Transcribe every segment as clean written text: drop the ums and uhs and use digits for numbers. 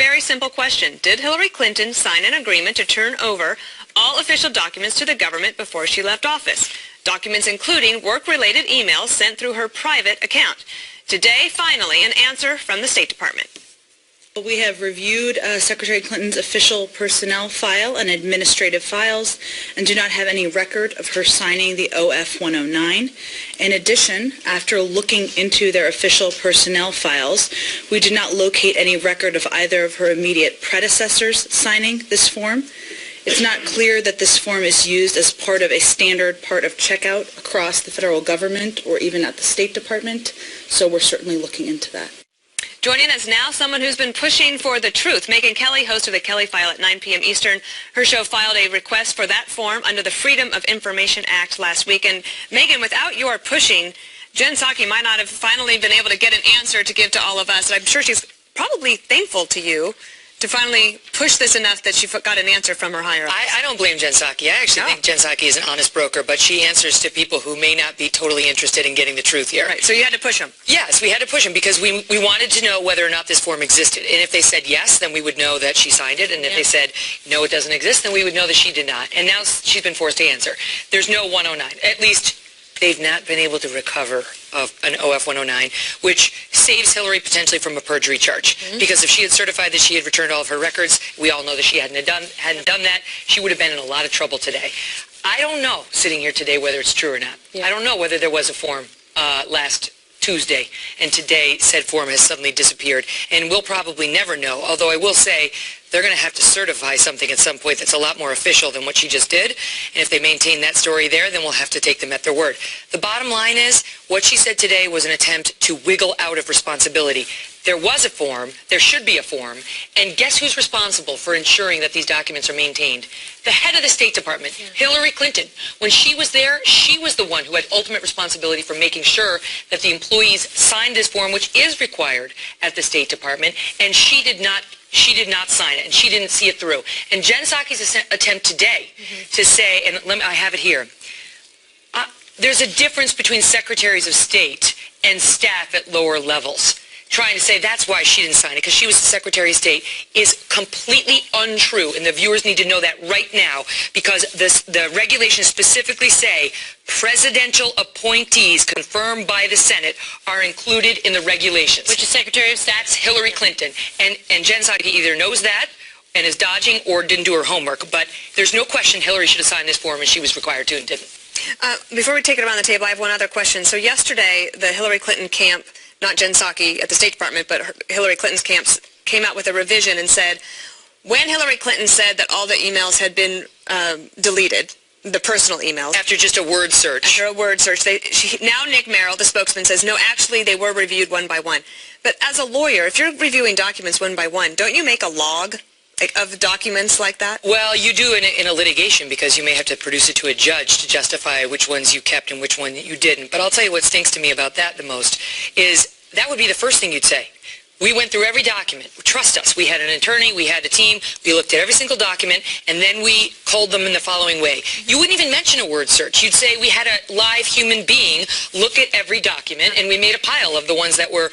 Very simple question. Did Hillary Clinton sign an agreement to turn over all official documents to the government before she left office? Documents including work-related emails sent through her private account. Today, finally, an answer from the State Department. We have reviewed Secretary Clinton's official personnel file and administrative files and do not have any record of her signing the OF-109. In addition, after looking into their official personnel files, we did not locate any record of either of her immediate predecessors signing this form. It's not clear that this form is used as part of a standard part of checkout across the federal government or even at the State Department, so we're certainly looking into that. Joining us now, someone who's been pushing for the truth. Megyn Kelly, host of the Kelly File at 9 p.m. Eastern. Her show filed a request for that form under the Freedom of Information Act last week. And Megyn, without your pushing, Jen Psaki might not have finally been able to get an answer to give to all of us. And I'm sure she's probably thankful to you to finally push this enough that she got an answer from her higher ups. I don't blame Jen Psaki. I actually think Jen Psaki is an honest broker, but she answers to people who may not be totally interested in getting the truth here. Right, so you had to push them. Yes, we had to push them because we wanted to know whether or not this form existed. And if they said yes, then we would know that she signed it. And if they said, no, it doesn't exist, then we would know that she did not. And now she's been forced to answer. There's no 109. At least they've not been able to recover of an OF-109, which saves Hillary potentially from a perjury charge. Because if she had certified that she had returned all of her records, we all know that she hadn't done that, she would have been in a lot of trouble today. I don't know, sitting here today, whether it's true or not. I don't know whether there was a form last Tuesday, and today said form has suddenly disappeared. And we'll probably never know, although I will say they're going to have to certify something at some point that's a lot more official than what she just did. And if they maintain that story there, then we'll have to take them at their word. The bottom line is, what she said today was an attempt to wiggle out of responsibility. There was a form, there should be a form, and guess who's responsible for ensuring that these documents are maintained? The head of the State Department, Hillary Clinton. When she was there, she was the one who had ultimate responsibility for making sure that the employees signed this form, which is required at the State Department, and she did not sign it, and she didn't see it through. And Jen Psaki's attempt today to say, and I have it here, there's a difference between secretaries of state and staff at lower levels. Trying to say that's why she didn't sign it, because she was the Secretary of State, is completely untrue, and the viewers need to know that right now, because the regulations specifically say presidential appointees confirmed by the Senate are included in the regulations. Which is Secretary of State? That's Hillary Clinton. And Jen Psaki either knows that and is dodging or didn't do her homework, but there's no question Hillary should have signed this form, and she was required to and didn't. Before we take it around the table, I have one other question. So yesterday, the Hillary Clinton camp, not Jen Psaki at the State Department, but Hillary Clinton's camps came out with a revision and said, when Hillary Clinton said that all the emails had been deleted, the personal emails. After just a word search. After a word search. Now Nick Merrill, the spokesman, says, no, actually, they were reviewed one by one. But as a lawyer, if you're reviewing documents one by one, don't you make a log of documents like that? Well, you do in a litigation, because you may have to produce it to a judge to justify which ones you kept and which one you didn't. But I'll tell you what stinks to me about that the most is that would be the first thing you'd say. We went through every document. Trust us. We had an attorney. We had a team. We looked at every single document, and then we culled them in the following way. You wouldn't even mention a word search. You'd say we had a live human being look at every document, and we made a pile of the ones that were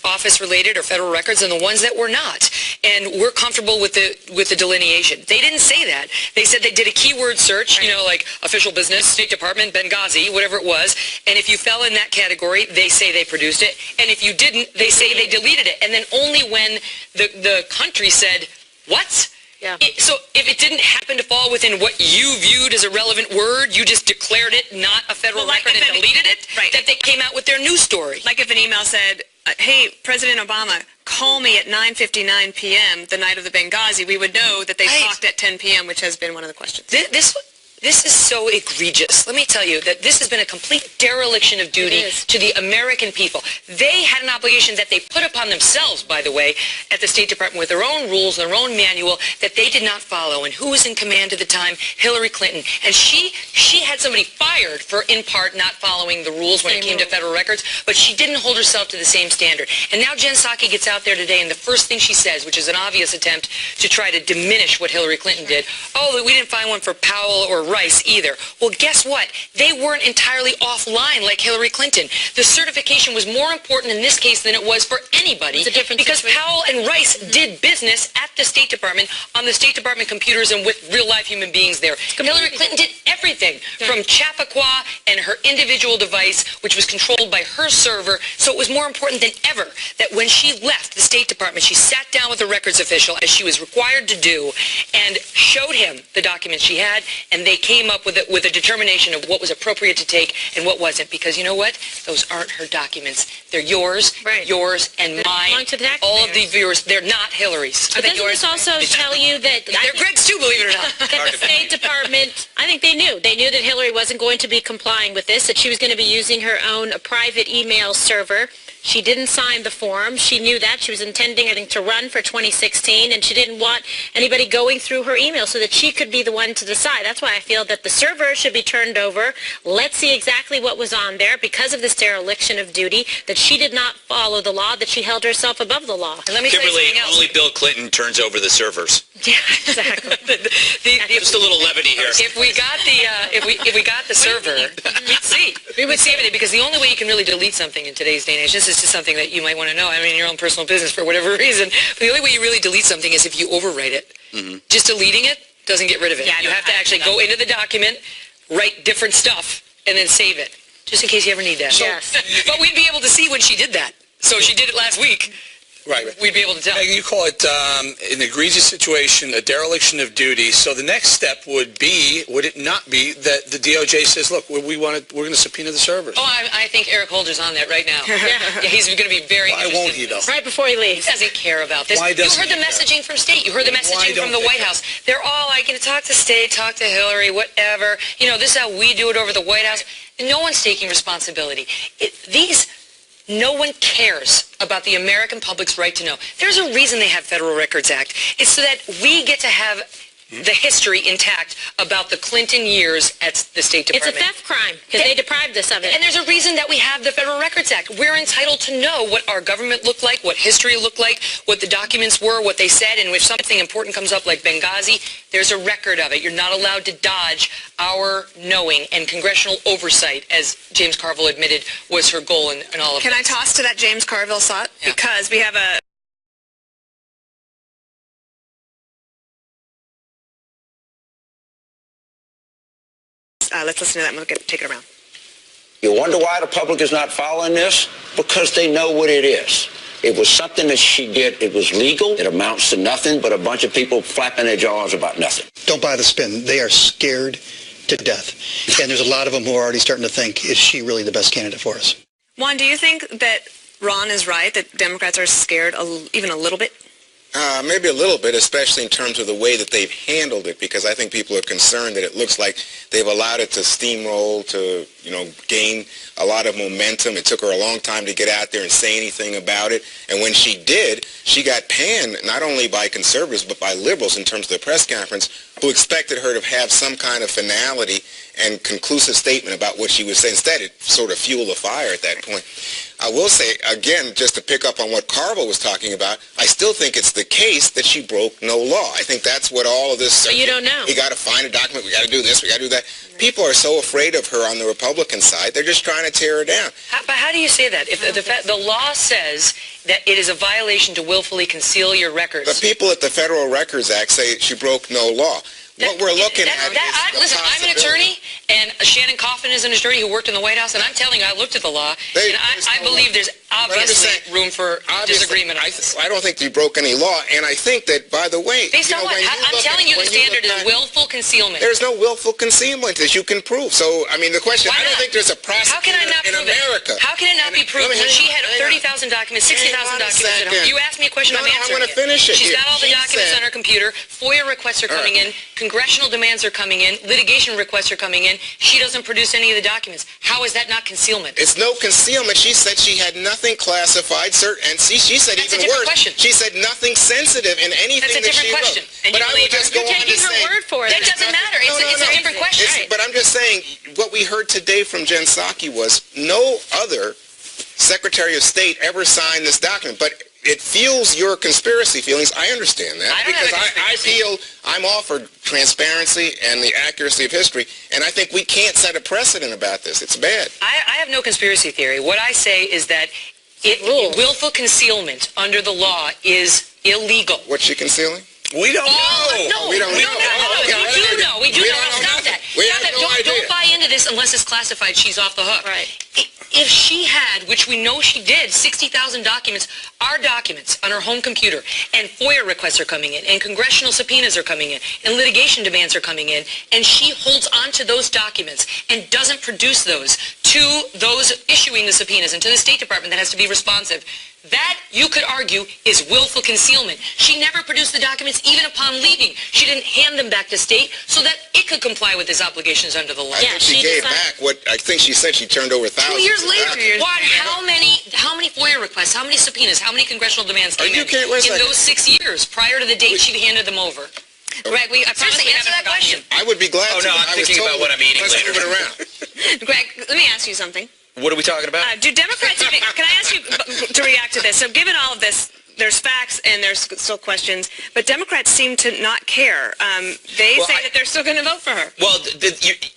office-related or federal records and the ones that were not. And we're comfortable with the delineation. They didn't say that. They said they did a keyword search, you know, like official business, State Department, Benghazi, whatever it was. And if you fell in that category, they say they produced it. And if you didn't, they say they deleted it. And then only when the country said, what? Yeah. So if it didn't happen to fall within what you viewed as a relevant word, you just declared it not a federal record and deleted it, that they came out with their news story. Like if an email said, hey, President Obama, call me at 9:59 p.m. the night of the Benghazi, we would know that they talked at 10 p.m., which has been one of the questions. This is so egregious. Let me tell you that this has been a complete dereliction of duty to the American people. They had an obligation that they put upon themselves, by the way, at the State Department with their own rules, their own manual, that they did not follow. And who was in command at the time? Hillary Clinton. And she had somebody fired for, in part, not following the rules when it came to federal records, but she didn't hold herself to the same standard. And now Jen Psaki gets out there today, and the first thing she says, which is an obvious attempt to try to diminish what Hillary Clinton did, oh, we didn't find one for Powell or Rice either. Well, guess what? They weren't entirely off line like Hillary Clinton. The certification was more important in this case than it was for anybody because Powell and Rice did business at the State Department on the State Department computers and with real-life human beings there. Hillary Clinton did everything from Chappaqua and her individual device, which was controlled by her server. So it was more important than ever that when she left the State Department, she sat down with the records official, as she was required to do, and showed him the documents she had, and they came up with a determination of what was appropriate to take and what wasn't. Because you know what? Those aren't her documents. They're yours, yours, and mine. All of the viewers. They're not Hillary's. But doesn't this also tell you that... They're Greg's too, believe it or not. That the State Department, I think they knew. They knew that Hillary wasn't going to be complying with this, that she was going to be using her own private email server. She didn't sign the form. She knew that. She was intending, I think, to run for 2016, and she didn't want anybody going through her email so that she could be the one to decide. That's why I feel that the server should be turned over. Let's see exactly what was on there because of this dereliction of duty, that she did not follow the law, that she held herself above the law. And let me Kimberly, say only Bill Clinton turns over the servers. Yeah, exactly. Just a little levity here. If we got the server, we'd see. We would see everything, because the only way you can really delete something in today's day and age, this is just something that you might want to know. I mean, your own personal business for whatever reason. But the only way you really delete something is if you overwrite it. Just deleting it doesn't get rid of it. Yeah, you have to actually go into the document, write different stuff, and then save it, just in case you ever need that. Yes. But we'd be able to see when she did that. So she did it last week. Right. We'd be able to tell. Megan, you call it an egregious situation, a dereliction of duty. So the next step would it not be, that the DOJ says, look, we're going to subpoena the servers? Oh, I think Eric Holder's on that right now. Yeah, he's going to be very Why interested. won't he, though? Right before he leaves. He doesn't care about this. Why You doesn't heard the he care? messaging from State. You heard the Why messaging from the don't White they House. They're all like, talk to State, talk to Hillary, whatever. This is how we do it over the White House. No one's taking responsibility. No one cares about the American public's right to know. There's a reason they have Federal Records Act. It's so that we get to have the history intact about the Clinton years at the State Department. It's a theft crime because they deprived us of it. And there's a reason that we have the Federal Records Act. We're entitled to know what our government looked like, what history looked like, what the documents were, what they said, and if something important comes up like Benghazi, there's a record of it. You're not allowed to dodge our knowing, and congressional oversight, as James Carville admitted, was her goal in all of this. Can I toss to that James Carville thought? Yeah. Because we have a... let's listen to that and we'll take it around. You wonder why the public is not following this? Because they know what it is. It was something that she did. It was legal. It amounts to nothing but a bunch of people flapping their jaws about nothing. Don't buy the spin. They are scared to death. And there's a lot of them who are already starting to think, is she really the best candidate for us? Juan, do you think that Ron is right, that Democrats are scared even a little bit? Maybe a little bit, especially in terms of the way that they've handled it, because I think people are concerned that it looks like they've allowed it to steamroll, to, gain a lot of momentum. It took her a long time to get out there and say anything about it. And when she did, she got panned not only by conservatives but by liberals in terms of the press conference, who expected her to have some kind of finality and conclusive statement about what she would say. Instead, it sort of fueled the fire at that point. I will say, again, just to pick up on what Carville was talking about, I still think it's the case that she broke no law. I think that's what all of this... But you don't know. We got to find a document, we got to do this, we got to do that. People are so afraid of her on the Republican side, they're just trying to tear her down. But how do you say that? If the law says that it is a violation to willfully conceal your records... The people at the Federal Records Act say she broke no law. What we're looking at is listen, I'm an attorney, and Shannon Coffin is an attorney who worked in the White House, and I'm telling you, I looked at the law, and I believe there's obviously room for disagreement on this. I don't think you broke any law, and I think that, by the way... Based on what? I'm telling you the standard is willful concealment. There's no willful concealment that you can prove. So, I mean, the question, I don't think there's a How can I prosecutor not in prove America. it? How can it not be proven? She had 30,000 documents, 60,000 documents at home. You asked me a question, I'm answering I'm going to finish it. She's got all the She documents said- on her computer. FOIA requests are coming in. Congressional demands are coming in. Litigation requests are coming in. She doesn't produce any of the documents. How is that not concealment? It's no concealment. She said she had nothing classified, and she said That's a even different worse. question. She said nothing sensitive in anything That's a that she different question. wrote. And But you I believe would just her? go You're on to taking her say... word for it. That doesn't matter. It's a different question. But I'm just saying, what we heard today from Jen Psaki was no other Secretary of State ever signed this document. But it fuels your conspiracy feelings. I understand that. I don't have a I conspiracy. feel I'm offered transparency and the accuracy of history, and I think we can't set a precedent about this. It's bad. I have no conspiracy theory. What I say is that willful concealment under the law is illegal. What's she concealing? We don't know. No, We don't know. We do know. We do We know. don't Stop know. that. We Stop have that. no idea. Don't buy into this unless it's classified. She's off the hook. Right. If she had, which we know she did, 60,000 documents, our documents on her home computer, and FOIA requests are coming in, and congressional subpoenas are coming in, and litigation demands are coming in, and she holds on to those documents and doesn't produce those to those issuing the subpoenas and to the State Department that has to be responsive, that, you could argue, is willful concealment. She never produced the documents even upon leaving. She didn't hand them back to State so that it could comply with its obligations under the law. I think she gave back what I think she said she turned over thousands. 2 years of later, documents. what? How many FOIA requests, how many subpoenas, how many congressional demands came in those 6 years prior to the date she handed them over? Greg, I promise Seriously, we answer haven't that forgotten question. I would be glad Oh, to. no, but I'm I was thinking told, about what I'm eating let's later. move it around. you. Greg, let me ask you something. What are we talking about? Do Democrats even, can I ask you to react to this? So given all of this, there's facts and there's still questions, but Democrats seem to not care. They say that they're still going to vote for her. Well,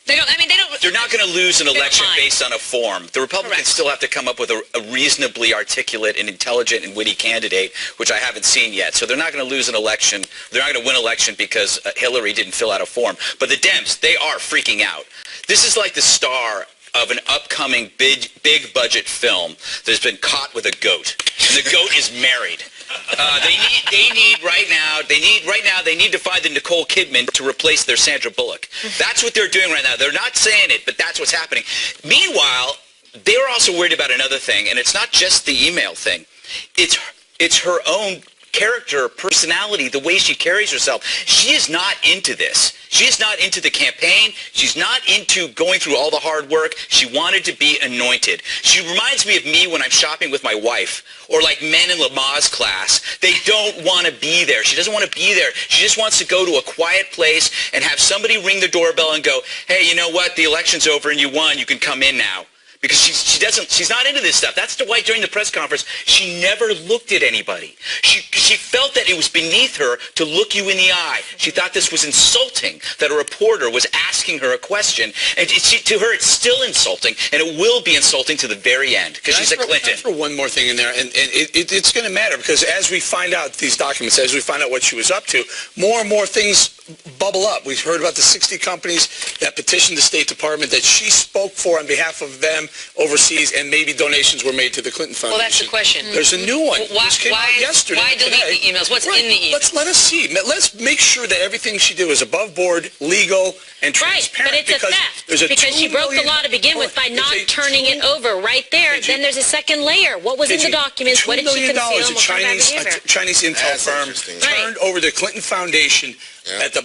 They don't, I mean, they don't. they're not going to lose an election mind. based on a form. The Republicans Correct. still have to come up with a reasonably articulate and intelligent and witty candidate, which I haven't seen yet. So they're not going to lose an election. They're not going to win an election because Hillary didn't fill out a form. But the Dems, they are freaking out. This is like the star of an upcoming big budget film that's been caught with a goat, and the goat is married. They need to find the Nicole Kidman to replace their Sandra Bullock. That's what they're doing right now. They're not saying it, but that's what's happening. Meanwhile, they're also worried about another thing, and it's not just the email thing. It's her own character, personality, the way she carries herself. She is not into this. She is not into the campaign. She's not into going through all the hard work. She wanted to be anointed. She reminds me of me when I'm shopping with my wife, or like men in Lamaze class. They don't want to be there. She doesn't want to be there. She just wants to go to a quiet place and have somebody ring the doorbell and go, hey, you know what? The election's over and you won. You can come in now. Because she's not into this stuff. That's why during the press conference, she never looked at anybody. She felt that it was beneath her to look you in the eye. She thought this was insulting, that a reporter was asking her a question. And to her, it's still insulting, and it will be insulting to the very end, because she's a Clinton. For one more thing in there, and it's going to matter, because as we find out these documents, as we find out what she was up to, more and more things bubble up. We've heard about the 60 companies that petitioned the State Department that she spoke for on behalf of them overseas, and maybe donations were made to the Clinton Foundation. Well, that's the question. There's a new one. This came out yesterday. Why delete today. the emails? What's in the emails? Let us see. Let's make sure that everything she did was above board, legal, and Right, transparent. but it's a theft because she broke the law to begin with by not turning it over right there. Then there's a second layer. What was in the documents? What did she conceal? $2 million, a Chinese intel That's firm interesting. turned over the Clinton Foundation at the